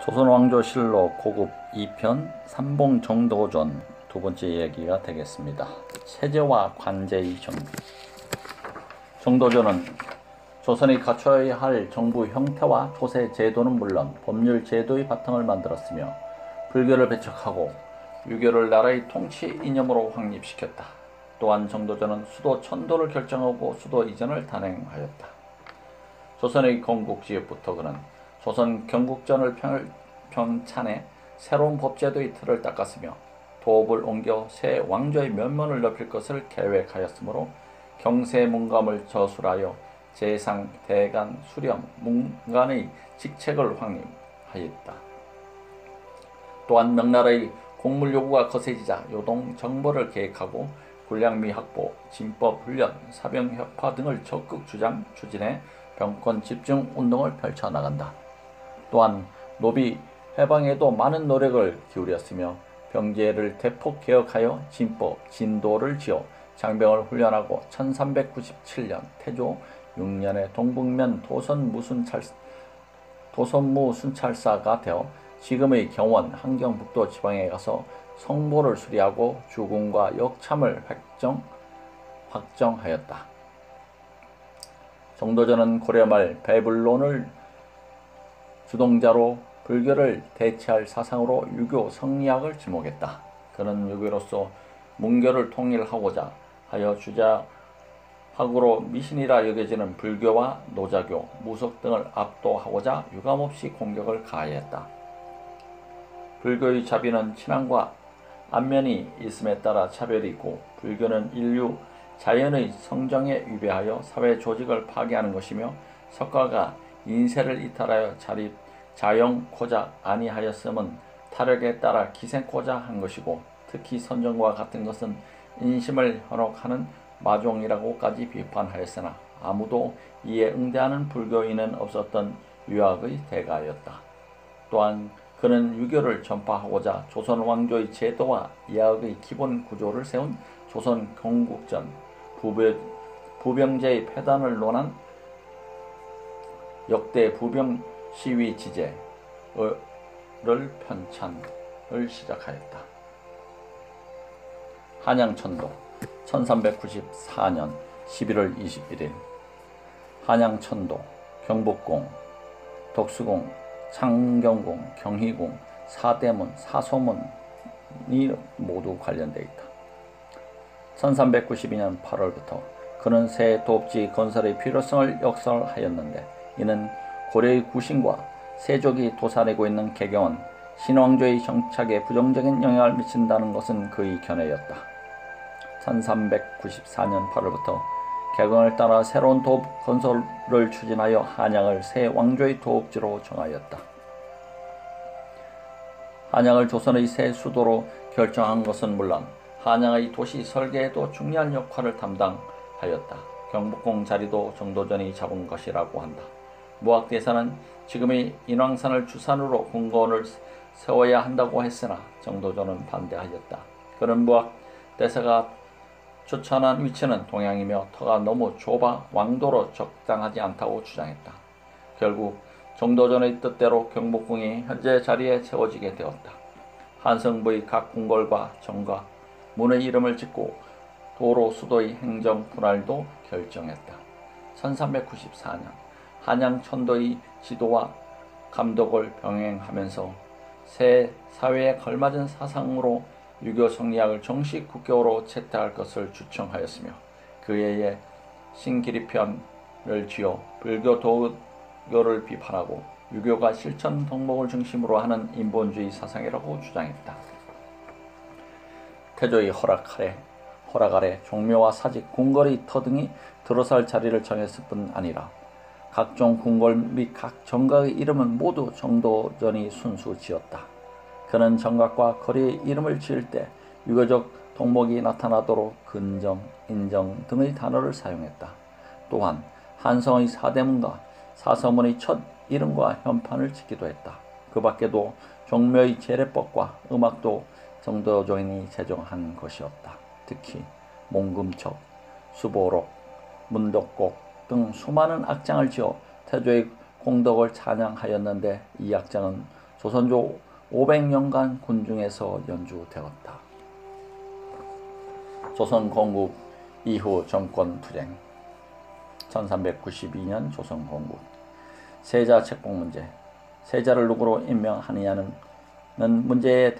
조선왕조실록 고급 2편 삼봉정도전 두 번째 이야기가 되겠습니다. 체제와 관제의 정비. 정도전은 조선이 갖춰야 할 정부 형태와 조세 제도는 물론 법률 제도의 바탕을 만들었으며 불교를 배척하고 유교를 나라의 통치 이념으로 확립시켰다. 또한 정도전은 수도 천도를 결정하고 수도 이전을 단행하였다. 조선의 건국지역부터 그는 조선 경국전을 평찬해 새로운 법제도의 틀을 닦았으며 도읍을 옮겨 새 왕조의 면모를 높일 것을 계획하였으므로 경세 문감을 저술하여 재상, 대간, 수령, 문간의 직책을 확립하였다. 또한 명나라의 곡물 요구가 거세지자 요동 정벌을 계획하고 군량미 확보, 진법 훈련, 사병 혁파 등을 적극 추진해 병권 집중 운동을 펼쳐나간다. 또한 노비 해방에도 많은 노력을 기울였으며 병제를 대폭 개혁하여 진법, 진도를 지어 장병을 훈련하고 1397년 태조 6년에 동북면 도선무 순찰사가 되어 지금의 경원, 함경북도 지방에 가서 성보를 수리하고 주군과 역참을 확정하였다. 정도전은 고려 말 배불론을 주동자로 불교를 대체할 사상으로 유교 성리학을 지목했다. 그는 유교로서 문교를 통일하고자 하여 주자학으로 미신이라 여겨지는 불교와 노자교, 무속 등을 압도하고자 유감없이 공격을 가하였다. 불교의 자비는 친한과 안면이 있음에 따라 차별이 있고 불교는 인류 자연의 성정에 위배하여 사회 조직을 파괴하는 것이며 석가가 인세를 이탈하여 자영코자 아니하였음은 타력에 따라 기생코자 한 것이고 특히 선정과 같은 것은 인심을 현혹하는 마종이라고까지 비판하였으나 아무도 이에 응대하는 불교인은 없었던 유학의 대가였다. 또한 그는 유교를 전파하고자 조선 왕조의 제도와 예학의 기본 구조를 세운 조선 경국전 부병제의 폐단을 논한 역대 부병 시위 지제를 편찬을 시작하였다. 한양천도 1394년 11월 21일 한양천도, 경복궁, 덕수궁, 창경궁, 경희궁, 사대문, 사소문이 모두 관련되어 있다. 1392년 8월부터 그는 새 도읍지 건설의 필요성을 역설하였는데 이는 고려의 구신과 세족이 도사리고 있는 개경은 신왕조의 정착에 부정적인 영향을 미친다는 것은 그의 견해였다. 1394년 8월부터 개경을 따라 새로운 도읍 건설을 추진하여 한양을 새 왕조의 도읍지로 정하였다. 한양을 조선의 새 수도로 결정한 것은 물론 한양의 도시 설계에도 중요한 역할을 담당하였다. 경복궁 자리도 정도전이 잡은 것이라고 한다. 무학대사는 지금의 인왕산을 주산으로 궁궐을 세워야 한다고 했으나 정도전은 반대하였다. 그는 무학대사가 추천한 위치는 동양이며 터가 너무 좁아 왕도로 적당하지 않다고 주장했다. 결국 정도전의 뜻대로 경복궁이 현재 자리에 세워지게 되었다. 한성부의 각 궁궐과 정과 문의 이름을 짓고 도로 수도의 행정 분할도 결정했다. 1394년 한양천도의 지도와 감독을 병행하면서 새 사회에 걸맞은 사상으로 유교 성리학을 정식 국교로 채택할 것을 주청하였으며 그해에 신기리편을 지어 불교 도교를 비판하고 유교가 실천 덕목을 중심으로 하는 인본주의 사상이라고 주장했다. 태조의 허락 아래 종묘와 사직, 궁궐의 터 등이 들어설 자리를 정했을 뿐 아니라 각종 궁궐 및 각 정각의 이름은 모두 정도전이 순수 지었다. 그는 정각과 거리의 이름을 지을 때 유교적 덕목이 나타나도록 근정, 인정 등의 단어를 사용했다. 또한 한성의 사대문과 사서문의 첫 이름과 현판을 짓기도 했다. 그 밖에도 종묘의 제례법과 음악도 정도전이 제정한 것이었다. 특히 몽금척, 수보록, 문덕곡 등 수많은 악장을 지어 태조의 공덕을 찬양하였는데 이 악장은 조선조 500년간 군중에서 연주되었다. 조선 건국 이후 정권 투쟁 1392년 조선 건국 세자 책봉 문제 세자를 누구로 임명하느냐는 문제에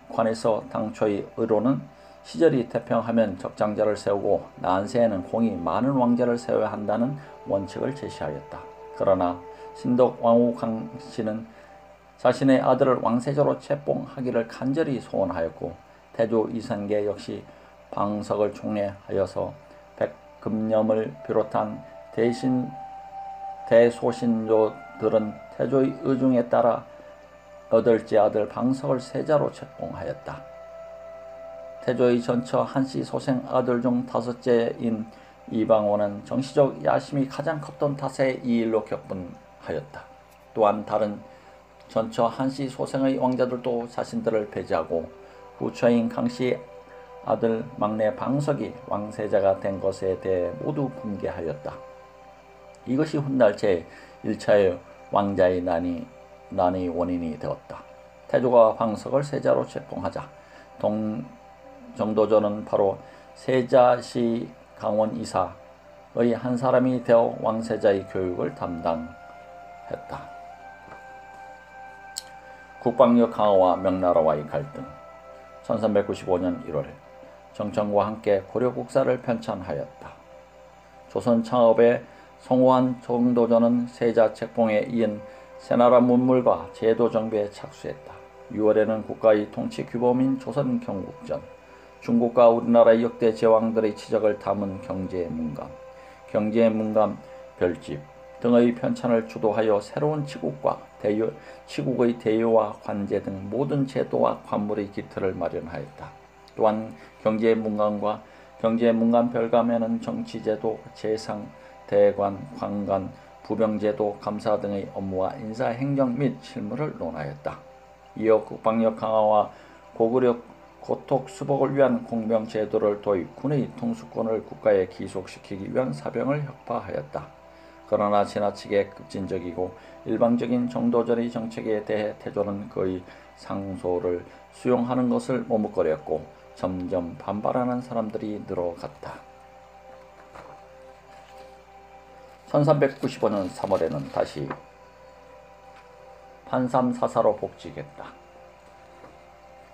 관해서 당초의 의로는 시절이 태평하면 적장자를 세우고 나은 새에는 공이 많은 왕자를 세워야 한다는 원칙을 제시하였다. 그러나 신덕 왕후 강씨는 자신의 아들을 왕세자로 책봉하기를 간절히 소원하였고 태조 이성계 역시 방석을 총례하여서 백금념을 비롯한 대소신조들은 태조의 의중에 따라 여덟째 아들 방석을 세자로 책봉하였다. 태조의 전처 한씨 소생 아들 중 다섯째인 이방원은 정치적 야심이 가장 컸던 탓에 이 일로 격분하였다. 또한 다른 전처 한씨 소생의 왕자들도 자신들을 배제하고 후처인 강씨 아들 막내 방석이 왕세자가 된 것에 대해 모두 분개하였다. 이것이 훗날 제1차의 왕자의 난의 원인이 되었다. 태조가 방석을 세자로 책봉하자 정도전은 바로 세자시 강원 이사의 한 사람이 되어 왕세자의 교육을 담당했다. 국방력 강화와 명나라와의 갈등 1395년 1월 정청과 함께 고려국사를 편찬하였다. 조선 창업에 성공한 정도전은 세자 책봉에 이은 새나라 문물과 제도 정비에 착수했다. 6월에는 국가의 통치 규범인 조선 경국전, 중국과 우리나라의 역대 제왕들의 치적을 담은 경제문감 별집 등의 편찬을 주도하여 새로운 치국의 대유와 관제 등 모든 제도와 관물의 기틀을 마련하였다. 또한 경제문감과 경제문감 별감에는 정치제도, 재상, 대관, 관관, 부병제도, 감사 등의 업무와 인사행정 및 실무를 논하였다. 이어 국방력 강화와 고토국 수복을 위한 공병제도를 도입, 군의 통수권을 국가에 기속시키기 위한 사병을 혁파하였다. 그러나 지나치게 급진적이고 일방적인 정도전의 정책에 대해 태조는 그의 상소를 수용하는 것을 머뭇거렸고 점점 반발하는 사람들이 늘어갔다. 1395년 3월에는 다시 판삼사사로 복직했다.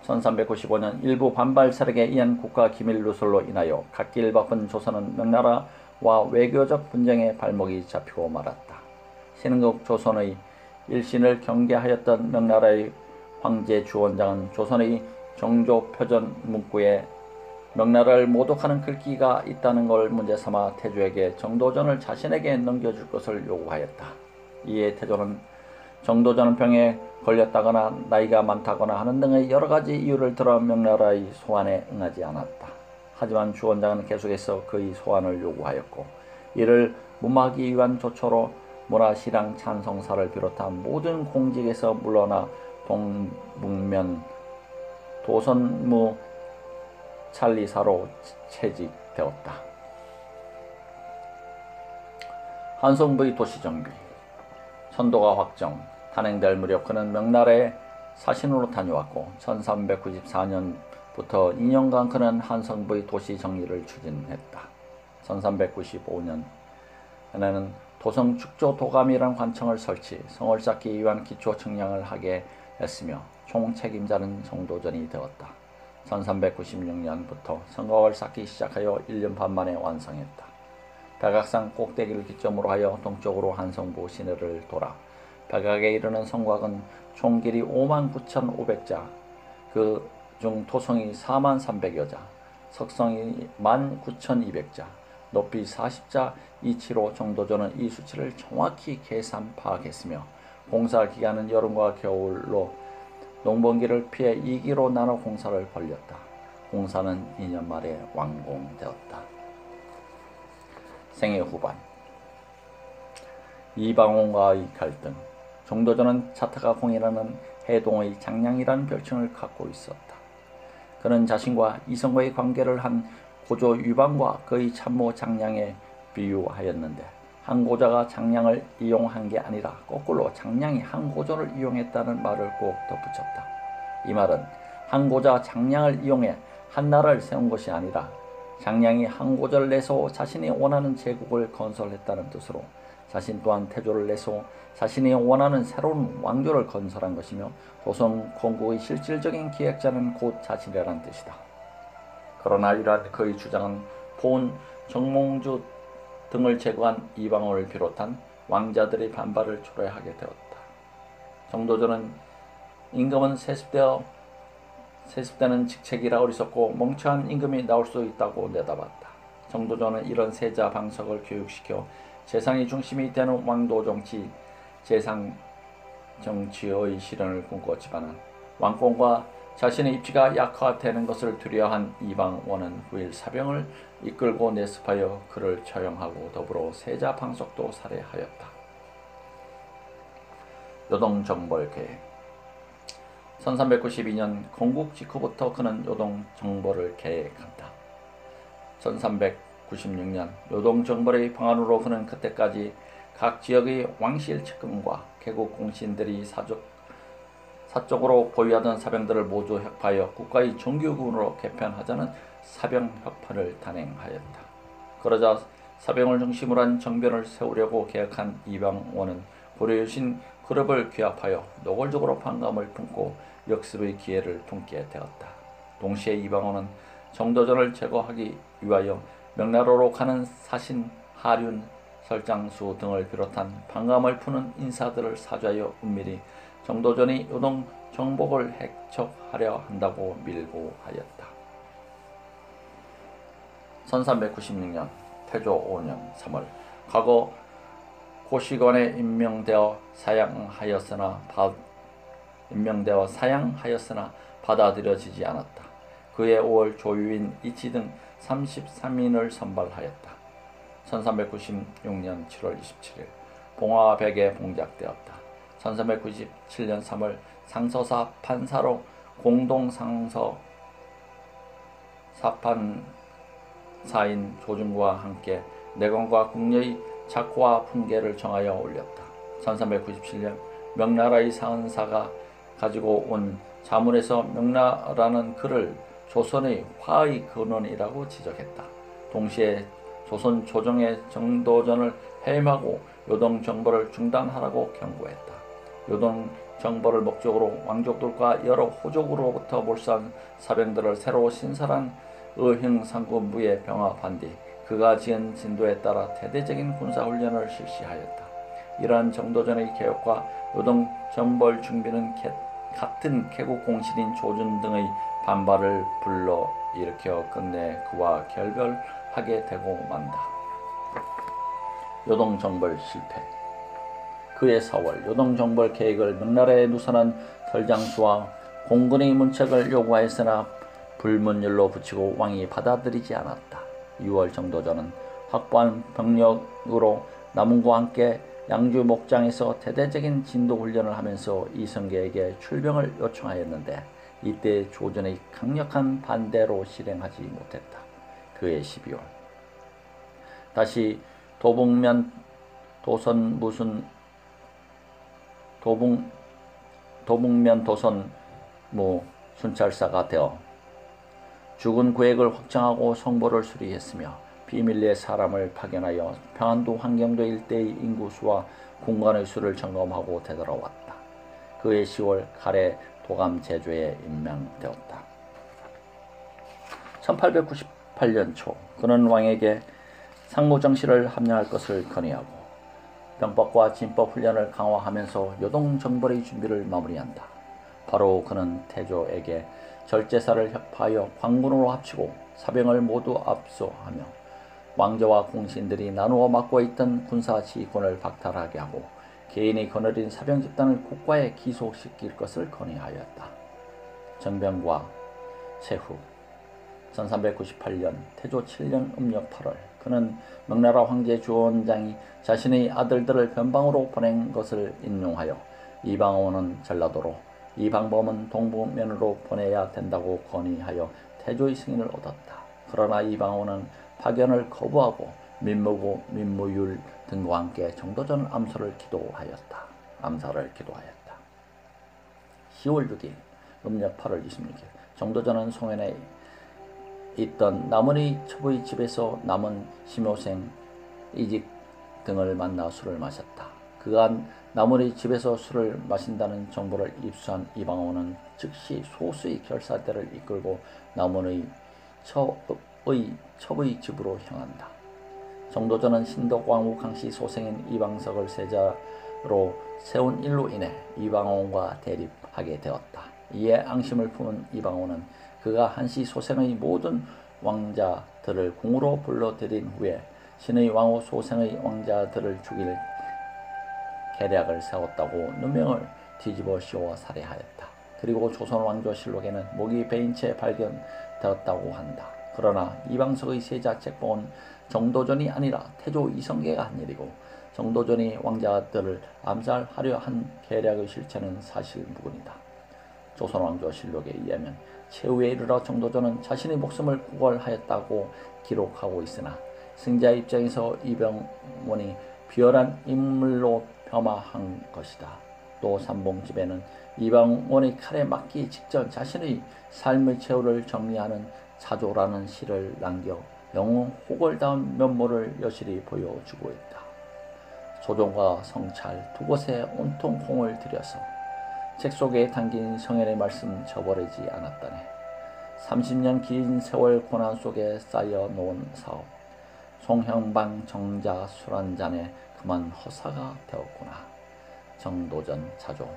1395년 일부 반발 세력에 의한 국가 기밀 누설로 인하여 갓길 바쁜 조선은 명나라와 외교적 분쟁에 발목이 잡히고 말았다. 신흥국 조선의 일신을 경계하였던 명나라의 황제 주원장은 조선의 정조표전 문구에 명나라를 모독하는 글귀가 있다는 걸 문제삼아 태조에게 정도전을 자신에게 넘겨줄 것을 요구하였다. 이에 태조는 정도전은 병에 걸렸다거나 나이가 많다거나 하는 등의 여러가지 이유를 들어 명나라의 소환에 응하지 않았다. 하지만 주원장은 계속해서 그의 소환을 요구하였고 이를 무마하기 위한 조처로 문화시랑 찬성사를 비롯한 모든 공직에서 물러나 동북면 도선무 찰리사로 채직되었다. 한성부의 도시정비 천도가 확정, 단행될 무렵 그는 명나라에 사신으로 다녀왔고 1394년부터 2년간 그는 한성부의 도시 정리를 추진했다. 1395년에는 도성 축조 도감이란 관청을 설치, 성을 쌓기 위한 기초 측량을 하게 했으며 총 책임자는 정도전이 되었다. 1396년부터 성곽을 쌓기 시작하여 1년 반 만에 완성했다. 백악산 꼭대기를 기점으로 하여 동쪽으로 한성부 시내를 돌아 백악에 이르는 성곽은 총 길이 59,500자, 그 중 토성이 43,300여 자, 석성이 19,200자, 높이 40자 이치로 정도전은 이 수치를 정확히 계산 파악했으며 공사 기간은 여름과 겨울로 농번기를 피해 2기로 나눠 공사를 벌였다. 공사는 2년 말에 완공되었다. 생애 후반 이방원과의 갈등 정도전은 자타가 공이라는 해동의 장량이라는 별칭을 갖고 있었다. 그는 자신과 이성과의 관계를 한 고조 유방과 그의 참모 장량에 비유하였는데 항고자가 장량을 이용한 게 아니라 거꾸로 장량이 항고조를 이용했다는 말을 꼭 덧붙였다. 이 말은 항고자가 장량을 이용해 한나라를 세운 것이 아니라 장량이 항고자를 내서 자신이 원하는 제국을 건설했다는 뜻으로 자신 또한 태조를 내서 자신이 원하는 새로운 왕조를 건설한 것이며 조선 건국의 실질적인 기획자는 곧 자신이라는 뜻이다. 그러나 이러한 그의 주장은 포은 정몽주 등을 제거한 이방원을 비롯한 왕자들의 반발을 초래하게 되었다. 정도전은 임금은 세습되는 직책이라 어리석고 멍청한 임금이 나올 수 있다고 내다봤다. 정도전은 이런 세자 방석을 교육시켜 재상의 중심이 되는 왕도 정치, 재상 정치의 실현을 꿈꿨지만 왕권과 자신의 입지가 약화되는 것을 두려워한 이방원은 후일 사병을 이끌고 내습하여 그를 처형하고 더불어 세자 방석도 살해하였다. 요동정벌 계획. 1392년 건국 직후부터 그는 요동정벌을 계획한다. 1396년 요동정벌의 방안으로 그는 그때까지 각 지역의 왕실 측근과 개국 공신들이 사적으로 보유하던 사병들을 모두 혁파하여 국가의 정규군으로 개편하자는 사병혁파를 단행하였다. 그러자 사병을 중심으로 한 정변을 세우려고 계획한 이방원은 고려유신 그룹을 규합하여 노골적으로 반감을 품고 역습의 기회를 품게 되었다. 동시에 이방원은 정도전을 제거하기 위하여 명나라로 가는 사신, 하륜, 설장수 등을 비롯한 반감을 푸는 인사들을 사주하여 은밀히 정도전이 요동 정복을 해척하려 한다고 밀고 하였다. 1396년 태조 5년 3월 과거 고시관에 임명되어 사양하였으나 받아들여지지 않았다. 그해 5월 조유인, 이치 등 33인을 선발하였다. 1396년 7월 27일 봉화백에 봉작되었다. 1397년 3월 상서사 판사로 공동상서 사판사인 조중구와 함께 내건과 국녀의 작호와 풍계를 정하여 올렸다. 1397년 명나라의 사은사가 가지고 온 자문에서 명나라는 그를 조선의 화의 근원이라고 지적했다. 동시에 조선 조정의 정도전을 해임하고 요동정벌을 중단하라고 경고했다. 요동정벌을 목적으로 왕족들과 여러 호족으로부터 몰수한 사병들을 새로 신설한 의형상군부에 병합한 뒤 그가 지은 진도에 따라 대대적인 군사훈련을 실시하였다. 이러한 정도전의 개혁과 요동정벌 준비는 같은 개국 공신인 조준 등의 반발을 불러일으켜 끝내 그와 결별하게 되고 만다. 요동정벌 실패. 그해 4월 요동정벌 계획을 명나라에 누설한 털장수와 공군의 문책을 요구하였으나 불문율로 붙이고 왕이 받아들이지 않았다. 6월 정도전은 확보한 병력으로 남원과 함께 양주 목장에서 대대적인 진도훈련을 하면서 이성계에게 출병을 요청하였는데 이때 조준의 강력한 반대로 실행하지 못했다. 그해 12월 다시 도북면 도선무 순찰사가 되어 죽은 구획을 확정하고 성보를 수리했으며 비밀리에 사람을 파견하여 평안도 환경도 일대의 인구수와 군관의 수를 점검하고 되돌아왔다. 그해 10월 칼에 도감 제조에 임명되었다. 1898년 초 그는 왕에게 상무정시를 함양할 것을 건의하고 병법과 진법 훈련을 강화하면서 요동정벌의 준비를 마무리한다. 바로 그는 태조에게 절제사를 협파하여 광군으로 합치고 사병을 모두 압수하며 왕조와 공신들이 나누어 맡고 있던 군사 지휘권을 박탈하게 하고 개인이 거느린 사병 집단을 국가에 기속시킬 것을 건의하였다. 정병과 세후 1398년 태조 7년 음력 8월 그는 명나라 황제 주원장이 자신의 아들들을 변방으로 보낸 것을 인용하여 이방원은 전라도로 이방범은 동북면으로 보내야 된다고 건의하여 태조의 승인을 얻었다. 그러나 이방원은 파견을 거부하고 민무고 민무율 등과 함께 정도전 암살을 기도하였다. 10월 6일 음력 8월 26일 정도전은 송현에 있던 남은의 첩의 집에서 남은 심효생 이직 등을 만나 술을 마셨다. 그간 남은의 집에서 술을 마신다는 정보를 입수한 이방원은 즉시 소수의 결사대를 이끌고 남은의 첩의 집으로 향한다. 정도전은 신덕왕후 강씨 소생인 이방석을 세자로 세운 일로 인해 이방원과 대립하게 되었다. 이에 앙심을 품은 이방원은 그가 한씨 소생의 모든 왕자들을 궁으로 불러들인 후에 신의 왕후 소생의 왕자들을 죽일 계략을 세웠다고 누명을 뒤집어 씌워 살해하였다. 그리고 조선왕조실록에는 목이 베인 채 발견되었다고 한다. 그러나 이방석의 세자 책봉은 정도전이 아니라 태조 이성계가 한 일이고 정도전이 왕자들을 암살하려 한 계략의 실체는 사실 무근이다. 조선왕조실록에 의하면 최후에 이르러 정도전은 자신의 목숨을 구걸하였다고 기록하고 있으나 승자의 입장에서 이병원이 비열한 인물로 폄하한 것이다. 또 삼봉집에는 이방원의 칼에 맞기 직전 자신의 삶의 최후를 정리하는 자조라는 시를 남겨 영웅 호걸다운 면모를 여실히 보여주고 있다. 조종과 성찰 두 곳에 온통 공을 들여서 책 속에 담긴 성현의 말씀 저버리지 않았다네. 30년 긴 세월 고난 속에 쌓여 놓은 사업. 송형방 정자 술 한잔에 그만 허사가 되었구나. 정도전 자조.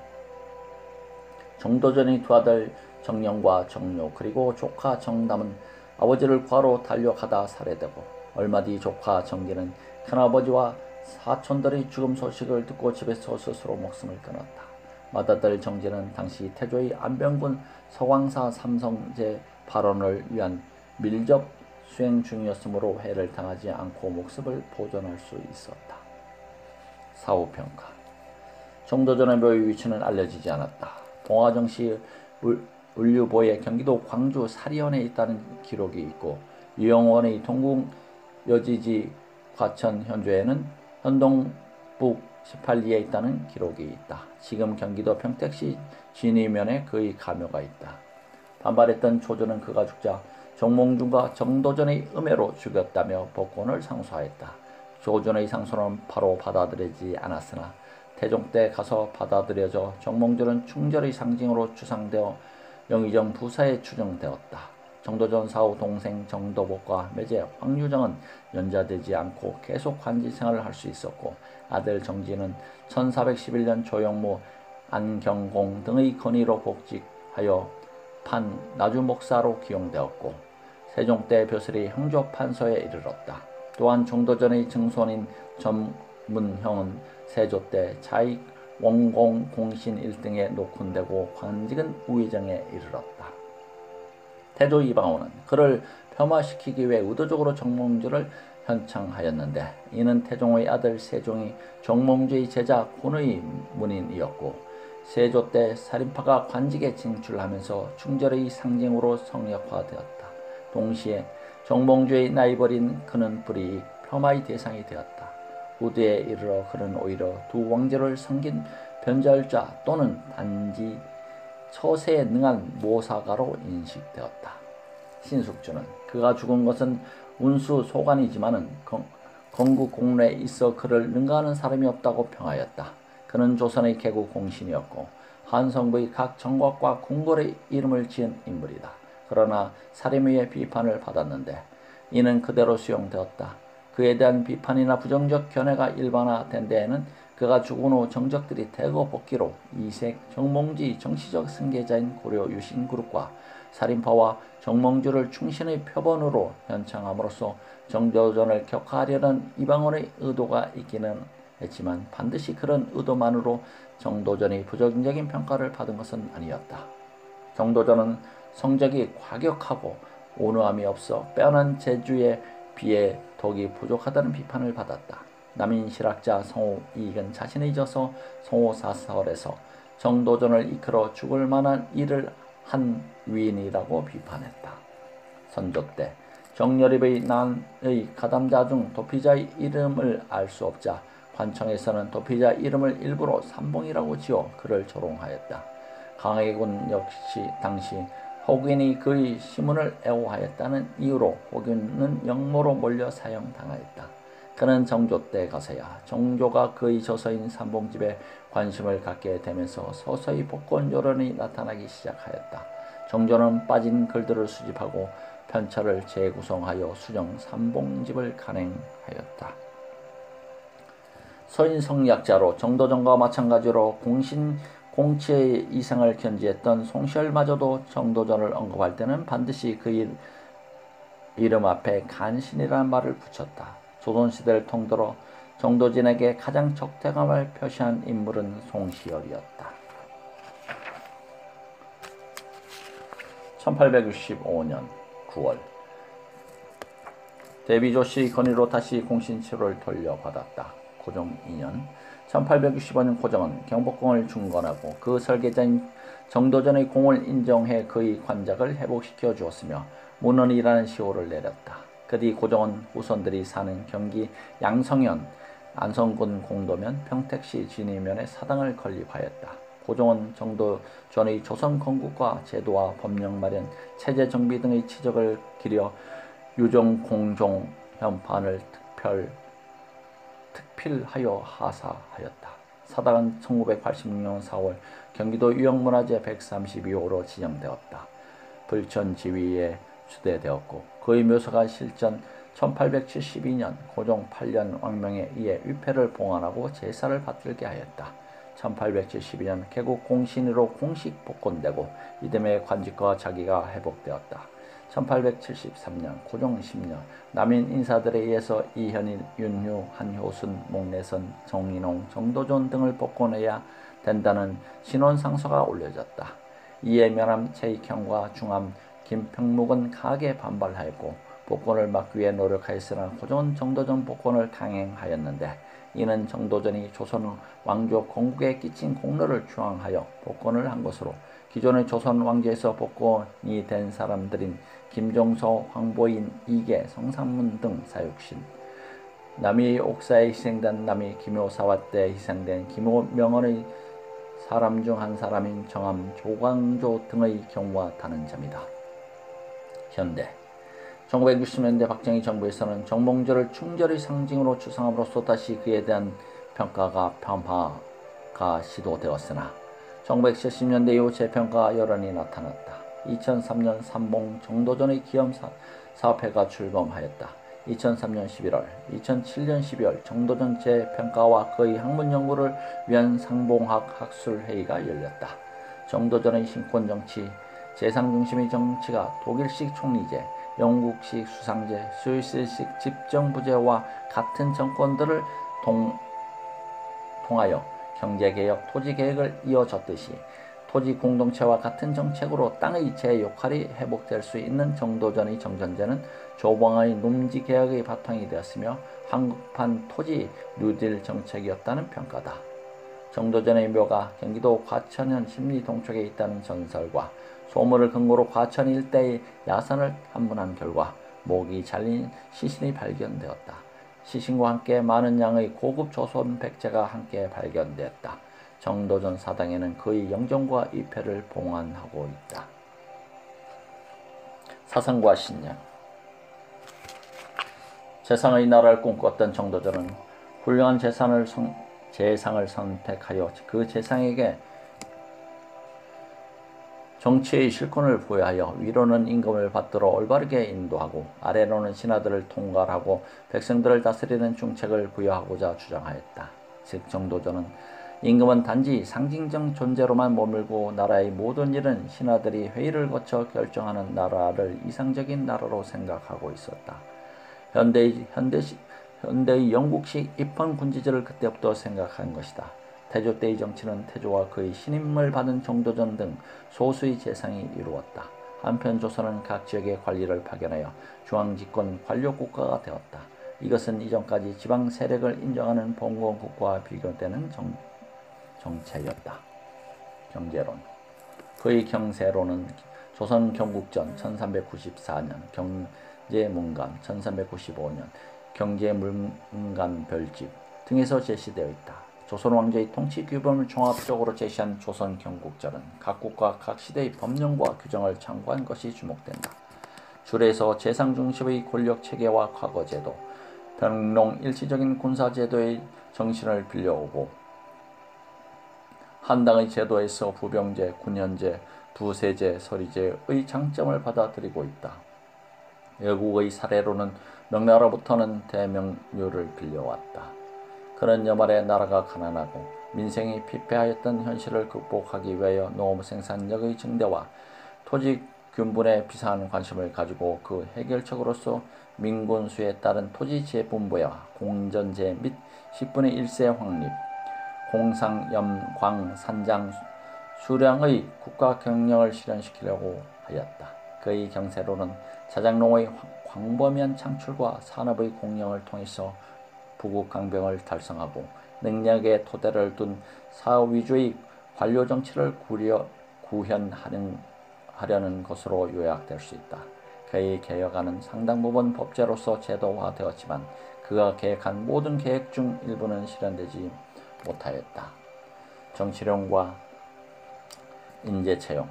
정도전의 두 아들 정령과 정료 그리고 조카 정담은 아버지를 구하러 달려가다 살해되고 얼마 뒤 조카 정기는 큰아버지와 사촌들의 죽음 소식을 듣고 집에서 스스로 목숨을 끊었다. 맏아들 정진은 당시 태조의 안병군 서광사 삼성제 발언을 위한 밀접 수행 중이었으므로 해를 당하지 않고 목숨을 보존할 수 있었다. 사후평가. 정도전의 묘의 위치는 알려지지 않았다. 동화정시 을류보에 경기도 광주 사리현에 있다는 기록이 있고 유영원의 동궁 여지지 과천 현조에는 현동북 18리에 있다는 기록이 있다. 지금 경기도 평택시 진위면에 그의 가묘가 있다. 반발했던 조조는 그가 죽자 정몽준과 정도전의 음해로 죽였다며 복권을 상소하였다. 조준의 상소는 바로 받아들이지 않았으나 태종 때 가서 받아들여져 정몽준은 충절의 상징으로 추상되어 영의정 부사에 추정되었다. 정도전 사후 동생 정도복과 매제 황유정은 연좌되지 않고 계속 관지 생활을 할 수 있었고 아들 정진은 1411년 조영무, 안경공 등의 건의로 복직하여 판 나주목사로 기용되었고 세종 때 벼슬이 형조 판서에 이르렀다. 또한 정도전의 증손인 전문형은 세조 때 자익 원공 공신 1등에 녹훈되고 관직은 우의정에 이르렀다. 태조 이방원은 그를 폄하시키기 위해 의도적으로 정몽주를 현창하였는데 이는 태종의 아들 세종이 정몽주의 제자 곤의 문인이었고 세조 때 살인파가 관직에 진출하면서 충절의 상징으로 성역화되었다. 동시에 정몽주의 나이 버린 그는 불이익 폄하의 대상이 되었다. 후대에 이르러 그는 오히려 두 왕제를 섬긴 변절자 또는 단지 처세에 능한 모사가로 인식되었다. 신숙주는 그가 죽은 것은 운수 소관이지만은 건국 공로에 있어 그를 능가하는 사람이 없다고 평하였다. 그는 조선의 개국 공신이었고 한성부의 각 정곽과 궁궐의 이름을 지은 인물이다. 그러나 살인의 비판을 받았는데 이는 그대로 수용되었다. 그에 대한 비판이나 부정적 견해가 일반화된 데에는 그가 죽은 후 정적들이 대거 복귀로 이색 정몽주의 정치적 승계자인 고려 유신그룹과 살인파와 정몽주를 충신의 표본으로 현창함으로써 정도전을 격하하려는 이방원의 의도가 있기는 했지만 반드시 그런 의도만으로 정도전이 부정적인 평가를 받은 것은 아니었다. 정도전은 성적이 과격하고 온화함이 없어 빼어난 재주에 비해 덕이 부족하다는 비판을 받았다. 남인 실학자 성호 이익은 자신의 저서 성호사설에서 정도전을 이끌어 죽을 만한 일을 한 위인이라고 비판했다. 선조 때 정여립의 난의 가담자 중 도피자의 이름을 알 수 없자 관청에서는 도피자 이름을 일부러 삼봉이라고 지어 그를 조롱하였다. 강해군 역시 당시 호균이 그의 시문을 애호하였다는 이유로 호균은 영모로 몰려 사형당하였다. 그는 정조 때 가서야 정조가 그의 저서인 삼봉집에 관심을 갖게 되면서 서서히 복권 요론이 나타나기 시작하였다. 정조는 빠진 글들을 수집하고 편차를 재구성하여 수정 삼봉집을 간행하였다. 서인성리학자로 정도전과 마찬가지로 공치의 이상을 견지했던 송시열마저도 정도전을 언급할 때는 반드시 그 이름 앞에 간신이라는 말을 붙였다. 조선시대를 통틀어 정도진에게 가장 적대감을 표시한 인물은 송시열이었다. 1865년 9월 대비조씨 건의로 다시 공신치로를 돌려받았다. 고종 2년 1865년 고종은 경복궁을 중건하고 그 설계자인 정도전의 공을 인정해 그의 관작을 회복시켜 주었으며 문헌이라는 시호를 내렸다. 그 뒤 고종은 후손들이 사는 경기 양성현 안성군 공도면 평택시 진위면에 사당을 건립하였다. 고종은 정도전의 조선 건국과 제도와 법령 마련, 체제 정비 등의 치적을 기려 유종 공종 현판을 특필하여 하사하였다. 사당은 1986년 4월 경기도 유형문화재 132호로 지정되었다. 불천지위에 추대되었고 그의 묘소가 실전 1872년 고종 8년 왕명에 의해 위패를 봉안하고 제사를 받들게 하였다. 1872년 개국 공신으로 공식 복권되고 이듬해 관직과 자기가 회복되었다. 1873년 고종 10년 남인 인사들에 의해서 이현일, 윤휴, 한효순, 목내선, 정인홍, 정도전 등을 복권해야 된다는 신원상서가 올려졌다. 이에 면함 최익형과 중함 김평묵은 강하게 반발하였고 복권을 막기 위해 노력하였으나 고종은 정도전 복권을 강행하였는데 이는 정도전이 조선 왕조 건국에 끼친 공로를 추앙하여 복권을 한 것으로 기존의 조선 왕조에서 복권이 된 사람들인 김종서, 황보인, 이계, 성삼문 등 사육신, 남이 옥사에 희생된 남이 김효사화 때 희생된 김효명언의 사람 중 한 사람인 정암, 조광조 등의 경우와 다른 점이다. 현대 1960년대 박정희 정부에서는 정몽주를 충절의 상징으로 추상함으로써 다시 그에 대한 편파가 시도되었으나 1970년대 이후 재평가 여론이 나타났다. 2003년 삼봉 정도전의 기염사업회가 출범하였다. 2003년 11월, 2007년 12월 정도전 재평가와 그의 학문 연구를 위한 상봉학 학술회의가 열렸다. 정도전의 신권정치, 재상중심의 정치가 독일식 총리제, 영국식 수상제, 스위스식 집정부제와 같은 정권들을 통하여 경제개혁, 토지개혁을 이어졌듯이 토지 공동체와 같은 정책으로 땅의 제 역할이 회복될 수 있는 정도전의 정전제는 조봉의 농지개혁의 바탕이 되었으며 한국판 토지 뉴딜 정책이었다는 평가다. 정도전의 묘가 경기도 과천현 심리 동쪽에 있다는 전설과 소문을 근거로 과천 일대의 야산을 탐문한 결과 목이 잘린 시신이 발견되었다. 시신과 함께 많은 양의 고급 조선 백제가 함께 발견되었다. 정도전 사당에는 그의 영정과 위패를 봉안하고 있다. 사상과 신념. 재상의 나라를 꿈꿨던 정도전은 훌륭한 재상을 선택하여 그 재상에게 정치의 실권을 부여하여 위로는 임금을 받들어 올바르게 인도하고 아래로는 신하들을 통괄하고 백성들을 다스리는 중책을 부여하고자 주장하였다. 즉 정도전은 임금은 단지 상징적 존재로만 머물고 나라의 모든 일은 신하들이 회의를 거쳐 결정하는 나라를 이상적인 나라로 생각하고 있었다. 현대의 영국식 입헌군지제를 그때부터 생각한 것이다. 태조 때의 정치는 태조와 그의 신임을 받은 정도전 등 소수의 재상이 이루었다. 한편 조선은 각 지역의 관리를 파견하여 중앙집권 관료국가가 되었다. 이것은 이전까지 지방 세력을 인정하는 봉건국가와 비교되는 정체였다. 경제론. 그의 경세론은 조선 경국전 1394년 경제문감 1395년 경제문감 별집 등에서 제시되어 있다. 조선 왕조의 통치 규범을 종합적으로 제시한 조선 경국절은 각 국가 각 시대의 법령과 규정을 참고한 것이 주목된다. 줄에서 재상 중심의 권력 체계와 과거 제도, 병농 일치적인 군사 제도의 정신을 빌려오고 한당의 제도에서 부병제, 군현제, 부세제, 서리제의 장점을 받아들이고 있다. 외국의 사례로는 명나라부터는 대명률을 빌려왔다. 그런 여말에 나라가 가난하고 민생이 피폐하였던 현실을 극복하기 위하여 농업 생산력의 증대와 토지 균분에 비상한 관심을 가지고 그 해결책으로서 민군수에 따른 토지 재분배와 공전제 및 10분의 1세 확립, 공상, 염, 광, 산장, 수량의 국가 경영을 실현시키려고 하였다. 그의 경세로는 자작농의 광범위한 창출과 산업의 공영을 통해서 부국강병을 달성하고 능력의 토대를 둔 사업 위주의 관료 정치를 구현하려는 것으로 요약될 수 있다. 그의 개혁안은 상당 부분 법제로서 제도화되었지만 그가 계획한 모든 계획 중 일부는 실현되지 못하였다. 정치령과 인재채용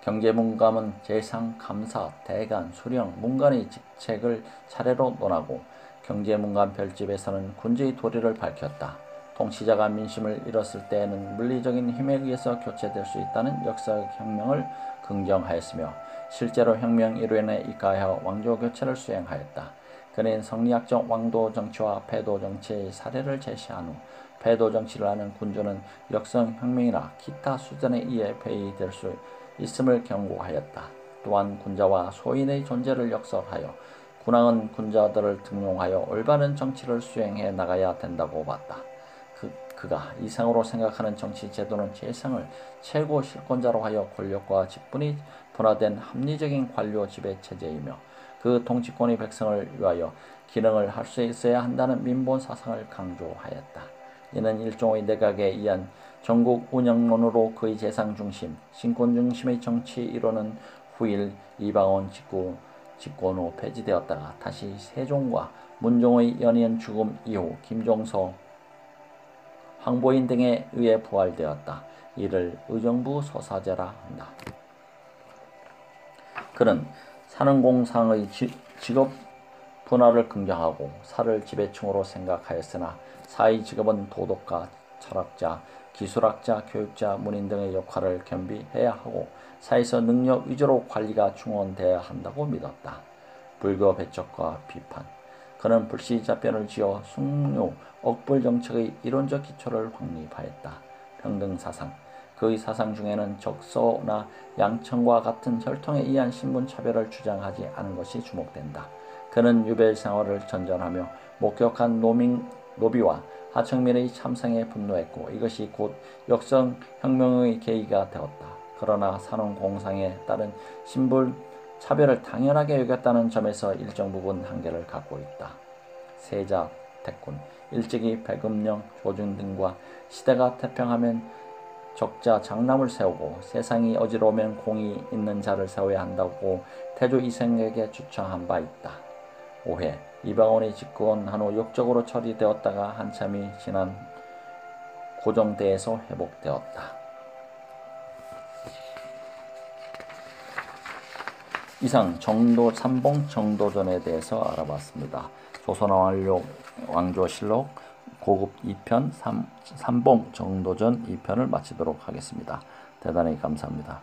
경제문감은 재상, 감사, 대간, 수령, 문관의 직책을 차례로 논하고 경제문감 별집에서는 군주의 도리를 밝혔다. 통치자가 민심을 잃었을 때에는 물리적인 힘에 의해서 교체될 수 있다는 역사적 혁명을 긍정하였으며 실제로 혁명 이론에 입각하여 왕조 교체를 수행하였다. 그는 성리학적 왕도 정치와 패도 정치의 사례를 제시한 후 패도 정치를 하는 군주는 역성 혁명이나 기타 수단에 의해 폐위될 수 있음을 경고하였다. 또한 군자와 소인의 존재를 역설하여 군왕은 군자들을 등용하여 올바른 정치를 수행해 나가야 된다고 봤다. 그가 이상으로 생각하는 정치 제도는 재상을 최고 실권자로 하여 권력과 직분이 분화된 합리적인 관료 지배 체제이며 그 통치권이 백성을 위하여 기능을 할 수 있어야 한다는 민본 사상을 강조하였다. 이는 일종의 내각에 의한 전국 운영론으로 그의 재상 중심, 신권 중심의 정치 이론은 후일 이방원 집권 후 폐지되었다가 다시 세종과 문종의 연이은 죽음 이후 김종서, 황보인 등에 의해 부활되었다. 이를 의정부 서사제라 한다. 그는 산업공상의 직업 분화를 긍정하고 사를 지배층으로 생각하였으나 사의 직업은 도덕가, 철학자, 기술학자, 교육자, 문인 등의 역할을 겸비해야 하고 사에서 능력 위주로 관리가 충원되어야 한다고 믿었다. 불교 배척과 비판 그는 불시잡변을 지어 숭유, 억불 정책의 이론적 기초를 확립하였다. 평등사상 그의 사상 중에는 적소나 양청과 같은 혈통에 의한 신분차별을 주장하지 않은 것이 주목된다. 그는 유별생활을 전전하며 목격한 노비와 하청민의 참상에 분노했고 이것이 곧 역성혁명의 계기가 되었다. 그러나 산업공상에 따른 신분차별을 당연하게 여겼다는 점에서 일정 부분 한계를 갖고 있다. 세자, 태군, 일찍이 배금령, 조준 등과 시대가 태평하면 적자 장남을 세우고 세상이 어지러우면 공이 있는 자를 세워야 한다고 태조 이생에게 추천한 바 있다. 5회 이방원이 집권한 후 역적으로 처리되었다가 한참이 지난 고종대에서 회복되었다. 이상 삼봉 정도전에 대해서 알아봤습니다. 조선왕조실록 고급 2편 삼봉 정도전 2편을 마치도록 하겠습니다. 대단히 감사합니다.